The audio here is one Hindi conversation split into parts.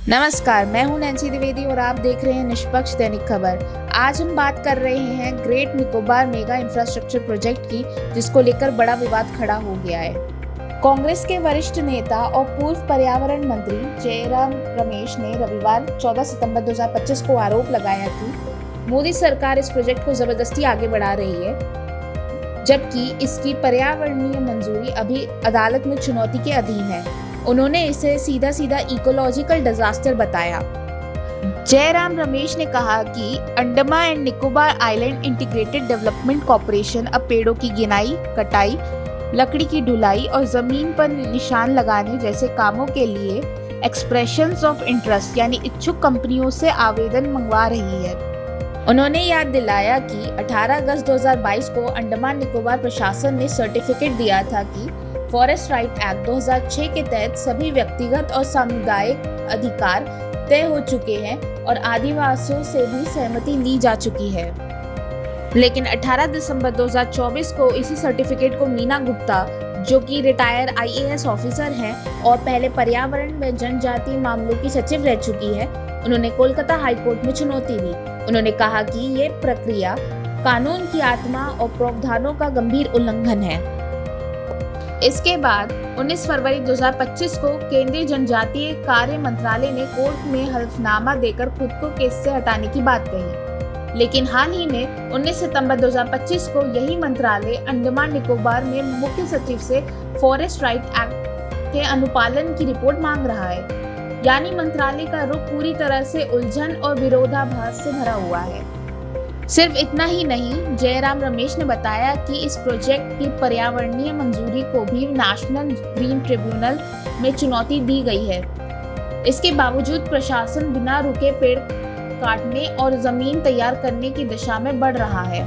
नमस्कार, मैं हूं नैन्सी द्विवेदी और आप देख रहे हैं निष्पक्ष दैनिक खबर। आज हम बात कर रहे हैं great Nicobar mega infrastructure project की, जिसको लेकर बड़ा विवाद खड़ा हो गया है। कांग्रेस के वरिष्ठ नेता और पूर्व पर्यावरण मंत्री जयराम रमेश ने रविवार 14 सितंबर 2025 को आरोप लगाया कि मोदी सरकार इस प्रोजेक्ट को जबरदस्ती आगे बढ़ा रही है, जबकि इसकी पर्यावरणीय मंजूरी अभी अदालत में चुनौती के अधीन है। उन्होंने इसे सीधा सीधा इकोलॉजिकल डिजास्टर बताया। जयराम रमेश ने कहा कि Andaman and Nicobar island integrated development corporation अब पेड़ों की गिनाई, कटाई, लकड़ी की ढुलाई और जमीन पर निशान लगाने जैसे कामों के लिए एक्सप्रेशंस ऑफ इंटरेस्ट यानी इच्छुक कंपनियों से आवेदन मंगवा रही है। उन्होंने याद दिलाया कि 18 अगस्त 2022 को अंडमान निकोबार प्रशासन ने सर्टिफिकेट दिया था कि फॉरेस्ट राइट एक्ट 2006 के तहत सभी व्यक्तिगत और सामुदायिक अधिकार तय हो चुके हैं और आदिवासियों से भी सहमति ली जा चुकी है। लेकिन 18 दिसंबर 2024 को इसी सर्टिफिकेट को मीना गुप्ता, जो कि रिटायर IAS ऑफिसर हैं और पहले पर्यावरण व जनजातीय मामलों की सचिव रह चुकी है, उन्होंने कोलकाता हाईकोर्ट में चुनौती दी। उन्होंने कहा कि ये प्रक्रिया कानून की आत्मा और प्रावधानों का गंभीर उल्लंघन है। इसके बाद 19 फरवरी 2025 को केंद्रीय जनजातीय कार्य मंत्रालय ने कोर्ट में हलफनामा देकर खुद को केस से हटाने की बात कही। लेकिन हाल ही में 19 सितंबर 2025 को यही मंत्रालय अंडमान निकोबार में मुख्य सचिव से फॉरेस्ट राइट एक्ट के अनुपालन की रिपोर्ट मांग रहा है। यानी मंत्रालय का रुख पूरी तरह से उलझन और विरोधाभास से भरा हुआ है। सिर्फ इतना ही नहीं, जयराम रमेश ने बताया कि इस प्रोजेक्ट की पर्यावरणीय मंजूरी को भी नेशनल ग्रीन ट्रिब्यूनल में चुनौती दी गई है। इसके बावजूद प्रशासन बिना रुके पेड़ काटने और जमीन तैयार करने की दिशा में बढ़ रहा है।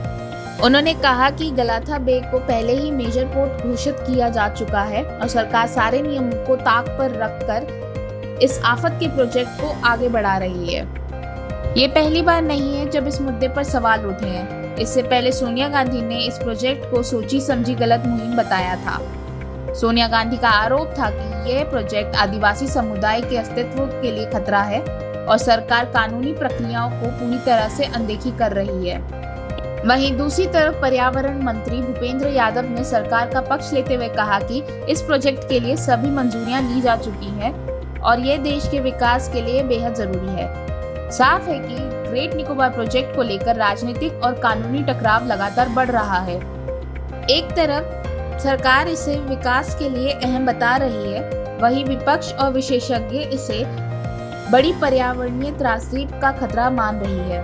उन्होंने कहा कि गलाथा बे को पहले ही मेजर पोर्ट घोषित किया जा चुका है और सरकार सारे नियमों को ताक पर रखकर इस आफत के प्रोजेक्ट को आगे बढ़ा रही है। ये पहली बार नहीं है जब इस मुद्दे पर सवाल उठे हैं। इससे पहले सोनिया गांधी ने इस प्रोजेक्ट को सोची समझी गलत मुहिम बताया था। सोनिया गांधी का आरोप था कि यह प्रोजेक्ट आदिवासी समुदाय के अस्तित्व के लिए खतरा है और सरकार कानूनी प्रक्रियाओं को पूरी तरह से अनदेखी कर रही है। वहीं दूसरी तरफ पर्यावरण मंत्री भूपेंद्र यादव ने सरकार का पक्ष लेते हुए कहा कि इस प्रोजेक्ट के लिए सभी मंजूरियां ली जा चुकी हैं और यह देश के विकास के लिए बेहद जरूरी है। साफ है कि ग्रेट निकोबार प्रोजेक्ट को लेकर राजनीतिक और कानूनी टकराव लगातार बढ़ रहा है। एक तरफ सरकार इसे विकास के लिए अहम बता रही है, वहीं विपक्ष और विशेषज्ञ इसे बड़ी पर्यावरणीय त्रासदी का खतरा मान रही है।